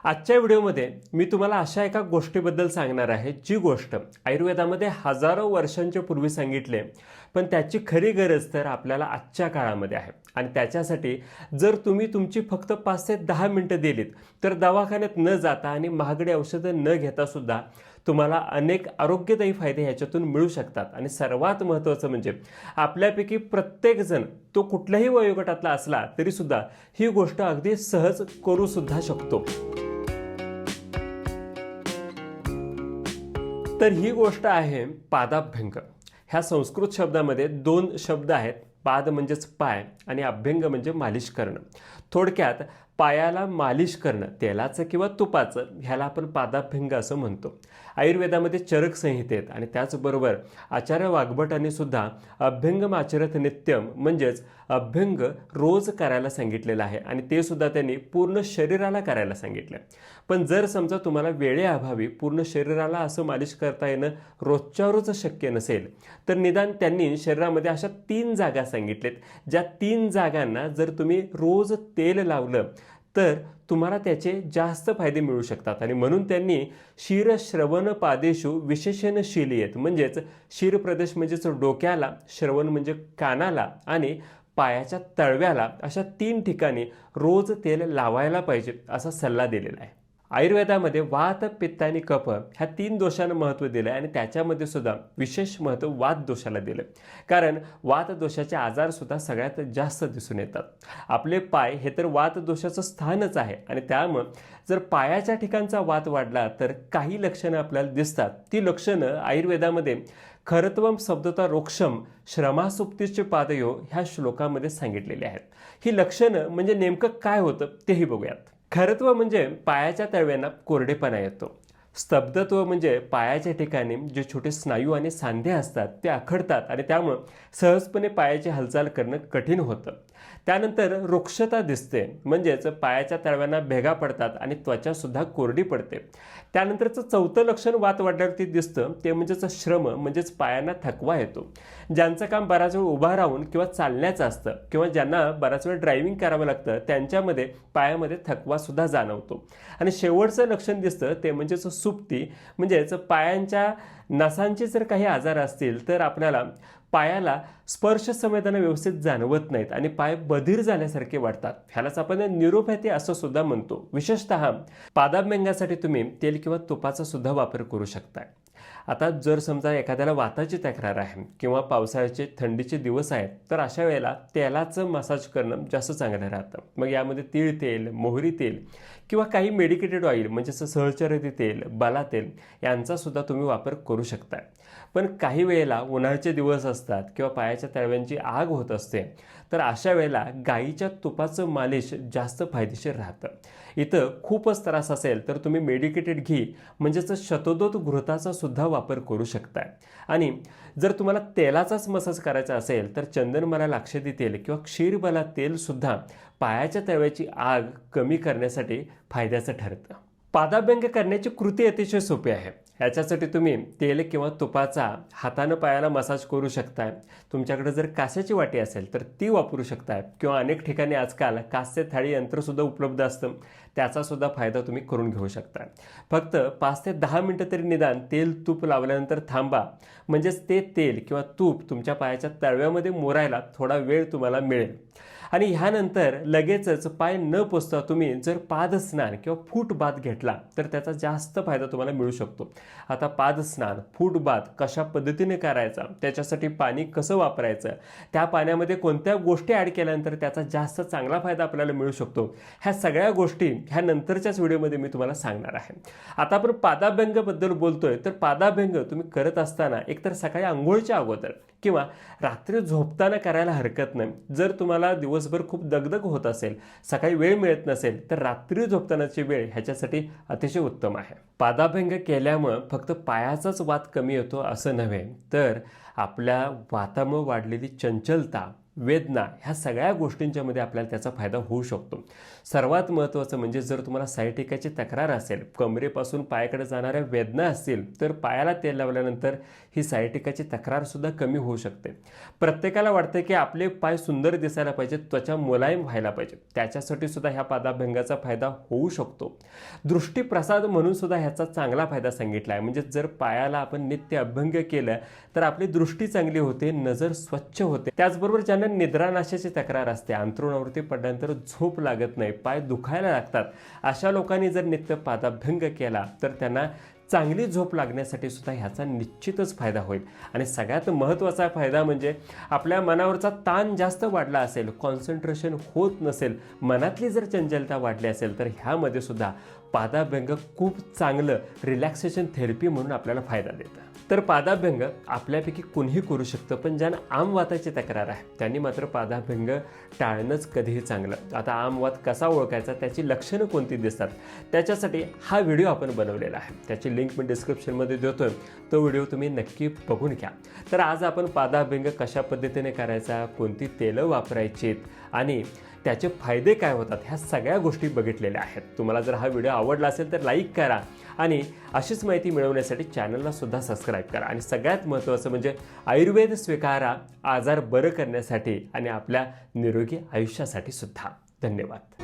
आजच्या व्हिडिओमध्ये मी तुम्हाला अशा एका गोष्टीबद्दल सांगणार आहे, जी गोष्ट आयुर्वेदामध्ये हजारो वर्षांच्या पूर्वी सांगितले, पण त्याची खरी गरज तर आपल्याला आजच्या काळामध्ये आहे. आणि त्याच्यासाठी जर तुम्ही तुमची फक्त 5 ते 10 मिनिटं दिलीत, तर दवाखान्यात न जाता आणि महागडी औषधं न घेता सुद्धा तुम्हाला अनेक आरोग्यदायी फायदे ह्याच्यातून मिळू शकतात. आणि सर्वात महत्त्वाचं म्हणजे आपल्यापैकी प्रत्येकजण तो कुठल्याही वयोगटातला असला तरी सुद्धा ही गोष्ट अगदी सहज करू सुद्धा शकतो. तर ही गोष्ट आहे पादाभ्यंग. ह्या संस्कृत शब्दामध्ये 2 शब्द आहेत. पाद म्हणजेच पाय आणि अभ्यंग म्हणजे मालिश करणं. थोडक्यात पायाला मालिश करणं तेलाचं किंवा तुपाचं, ह्याला आपण पादाभ्यंग असं म्हणतो. आयुर्वेदामध्ये चरक संहितेत आणि त्याचबरोबर आचार्य वाग्भटांनी सुद्धा अभ्यंगम आचरत नित्यम म्हणजेच अभ्यंग रोज करायला सांगितलेलं आहे. आणि ते सुद्धा त्यांनी पूर्ण शरीराला करायला सांगितलं. पण जर समजा तुम्हाला वेळेअभावी पूर्ण शरीराला असं मालिश करता येणं रोजच्या रोज शक्य नसेल, तर निदान त्यांनी शरीरामध्ये अशा 3 जागा सांगितलेत, ज्या 3 जागांना जर तुम्ही रोज तेल लावलं तर तुम्हाला त्याचे जास्त फायदे मिळू शकतात. आणि म्हणून त्यांनी शिर श्रवण पादेषु विशेषण शिलियत म्हणजेच शिर प्रदेश म्हणजेच डोक्याला, श्रवण म्हणजे कानाला आणि पायाच्या तळव्याला अशा 3 ठिकाणी रोज तेल लावायला पाहिजे असा सल्ला दिलेला आहे. आयुर्वेदामध्ये वात, पित्त आणि कफ ह्या 3 दोषांना महत्त्व दिलं आहे. आणि त्याच्यामध्ये सुद्धा विशेष महत्त्व वात दोषाला दिलं, कारण वात दोषाचे आजार सुद्धा सगळ्यात जास्त दिसून येतात. आपले पाय हे तर वात दोषाचं स्थानच आहे. आणि त्यामुळं जर पायाच्या ठिकाणचा वात वाढला तर काही लक्षणं आपल्याला दिसतात. ती लक्षणं आयुर्वेदामध्ये खरत्वम शब्दता रोक्षम श्रमासुप्तीचे पादयो ह्या श्लोकामध्ये सांगितलेली आहेत. ही लक्षणं म्हणजे नेमकं काय होतं तेही बघूयात. खरत्व म्हणजे पायाच्या तळव्यांना कोरडेपणा येतो. स्तब्धत्व म्हणजे पायाच्या ठिकाणी जे छोटे स्नायू आणि सांधे असतात ते आखडतात आणि त्यामुळं सहजपणे पायाची हालचाल करणं कठीण होतं. त्यानंतर रुक्षता दिसते, म्हणजेच पायाच्या तळव्यांना भेगा पडतात आणि त्वचासुद्धा कोरडी पडते. त्यानंतरचं 4थं लक्षण वात वाढल्यावरती दिसतं, ते म्हणजेच श्रम म्हणजेच पायांना थकवा येतो. ज्यांचं काम बराच वेळ उभा राहून किंवा चालण्याचं असतं किंवा ज्यांना बराच वेळ ड्रायव्हिंग करावं लागतं त्यांच्यामध्ये पायामध्ये थकवासुद्धा जाणवतो. आणि शेवटचं लक्षण दिसतं ते म्हणजेच सुप्ती, म्हणजेच पायांच्या नसांचे जर काही आजार असतील तर आपल्याला पायाला स्पर्श संवेदना व्यवस्थित जाणवत नाहीत आणि पाय बधीर झाल्यासारखे वाटतात. ह्यालाच आपण न्यूरोपॅथी असं सुद्धा म्हणतो. विशेषतः पादाभ्यंगासाठी तुम्ही तेल किंवा तुपाचा सुद्धा वापर करू शकता. आता जर समजा एखाद्याला वाताची तक्रार आहे किंवा पावसाळ्याचे थंडीचे दिवस आहेत, तर अशा वेळेला तेलाचं मसाज करणं जास्त चांगलं राहतं. मग यामध्ये तीळ तेल, मोहरी तेल किंवा काही मेडिकेटेड ऑइल म्हणजेच सहचर्यी तेल, बाला तेल यांचा सुद्धा तुम्ही वापर करू शकता. पण काही वेळेला उन्हाळ्याचे दिवस असतात किंवा पायाच्या तळव्यांची आग होत असते, तर अशा वेळेला गाईच्या तुपाचं मालिश जास्त फायदेशीर राहतं. इथं खूपच त्रास असेल तर तुम्ही मेडिकेटेड घी म्हणजेच शतोदोत घृताचा सुद्धा वापर करू शकता. आणि जर तुम्हाला तेलाचाच मसाज करायचा असेल तर चंदनमाला लाक्षदी तेल किंवा क्षीरबाला तेल सुद्धा पायाच्या तळव्याची आग कमी करण्यासाठी फायद्याचं ठरतं. पादाभ्यंग करण्याची कृती अतिशय सोपी आहे. ह्याच्यासाठी तुम्ही तेल किंवा तुपाचा हातानं पायाला मसाज करू शकता. तुमच्याकडे जर कास्याची वाटी असेल तर ती वापरू शकता किंवा अनेक ठिकाणी आजकाल कास्य थाळी यंत्रसुद्धा उपलब्ध असतं, त्याचासुद्धा फायदा तुम्ही करून घेऊ शकता. फक्त 5 ते 10 मिनटं तरी निदान तेल तूप लावल्यानंतर थांबा, म्हणजेच ते तेल किंवा तूप तुमच्या पायाच्या तळव्यामध्ये मोरायला थोडा वेळ तुम्हाला मिळेल. आणि ह्यानंतर लगेचच पाय न पुसता तुम्ही जर पादस्नान किंवा फूटबाथ घेतला तर त्याचा जास्त फायदा तुम्हाला मिळू शकतो. आता पादस्नान, फूटबाथ कशा पद्धतीने करायचा, त्याच्यासाठी पाणी कसं वापरायचं, त्या पाण्यामध्ये कोणत्या गोष्टी ॲड केल्यानंतर त्याचा जास्त चांगला फायदा आपल्याला मिळू शकतो, ह्या सगळ्या गोष्टी ह्या नंतरच्याच व्हिडिओमध्ये मी तुम्हाला सांगणार आहे. आता आपण पादाभ्यंगाबद्दल बोलतोय, तर पादाभ्यंग तुम्ही करत असताना एकतर सकाळी आंघोळीच्या अगोदर किंवा रात्री झोपताना करायला हरकत नाही. जर तुम्हाला दिवसभर खूप दगदग होत असेल, सकाळी वेळ मिळत नसेल, तर रात्री झोपतानाची वेळ ह्याच्यासाठी अतिशय उत्तम आहे. पादाभ्यंग केल्यामुळं फक्त पायाचाच वात कमी होतो असं नव्हे, तर आपल्या वातामुळे वाढलेली चंचलता, वेदना ह्या सगळ्या गोष्टींच्यामध्ये आपल्याला त्याचा फायदा होऊ शकतो. सर्वात महत्त्वाचं म्हणजे जर तुम्हाला सायटिकाची तक्रार असेल, कमरेपासून पायाकडे जाणाऱ्या वेदना असतील, तर पायाला तेल लावल्यानंतर ही सायटिकाची तक्रारसुद्धा कमी होऊ शकते. प्रत्येकाला वाटतं की आपले पाय सुंदर दिसायला पाहिजेत, त्वचा मुलायम व्हायला पाहिजे, त्याच्यासाठी सुद्धा ह्या पादाभ्यंगाचा फायदा होऊ शकतो. दृष्टीप्रसाद म्हणून सुद्धा ह्याचा चांगला फायदा सांगितला आहे. म्हणजे जर पायाला आपण नित्य अभ्यंग केलं तर आपली दृष्टी चांगली होते, नजर स्वच्छ होते. त्याचबरोबर ज्यांना निद्रानाशाची तक्रार असते, अंथरुणावरती पडल्यानंतर झोप लागत नाही, पाय दुखायला लागतात, अशा लोकांनी जर नित्य पादाभ्यंग केला तर त्यांना चांगली झोप लागण्यासाठी सुद्धा ह्याचा निश्चितच फायदा होईल. आणि सगळ्यात महत्त्वाचा फायदा म्हणजे आपल्या मनावरचा ताण जास्त वाढला असेल, कॉन्सन्ट्रेशन होत नसेल, मनातली जर चंचलता वाढली असेल, तर ह्यामध्ये सुद्धा पादाभ्यंग खूप चांगलं रिलॅक्सेशन थेरपी म्हणून आपल्याला फायदा देतं. तर पादाभ्यंग आपल्यापैकी कोणीही करू शकतं, पण ज्यांना आमवाताची तक्रार आहे त्यांनी मात्र पादाभ्यंग टाळणंच कधीही चांगलं. आता आमवात कसा ओळखायचा, त्याची लक्षणं कोणती दिसतात, त्याच्यासाठी हा व्हिडिओ आपण बनवलेला आहे. त्याची लिंक मी डिस्क्रिप्शनमध्ये देतोय, तो व्हिडिओ तुम्ही नक्की बघून घ्या. तर आज आपण पादाभ्यंग कशा पद्धतीने करायचा, कोणती तेलं वापरायचीत आणि त्याचे फायदे काय होतात, ह्या सगळ्या गोष्टी बघितलेल्या आहेत. तुम्हाला जर हा व्हिडिओ आवडला असेल तर लाईक करा आणि अशीच माहिती मिळवण्यासाठी चॅनलला सुद्धा सबस्क्राईब करा. आणि सगळ्यात महत्त्वाचं म्हणजे आयुर्वेद स्वीकारा, आजार बरं करण्यासाठी आणि आपल्या निरोगी आयुष्यासाठी सुद्धा. धन्यवाद.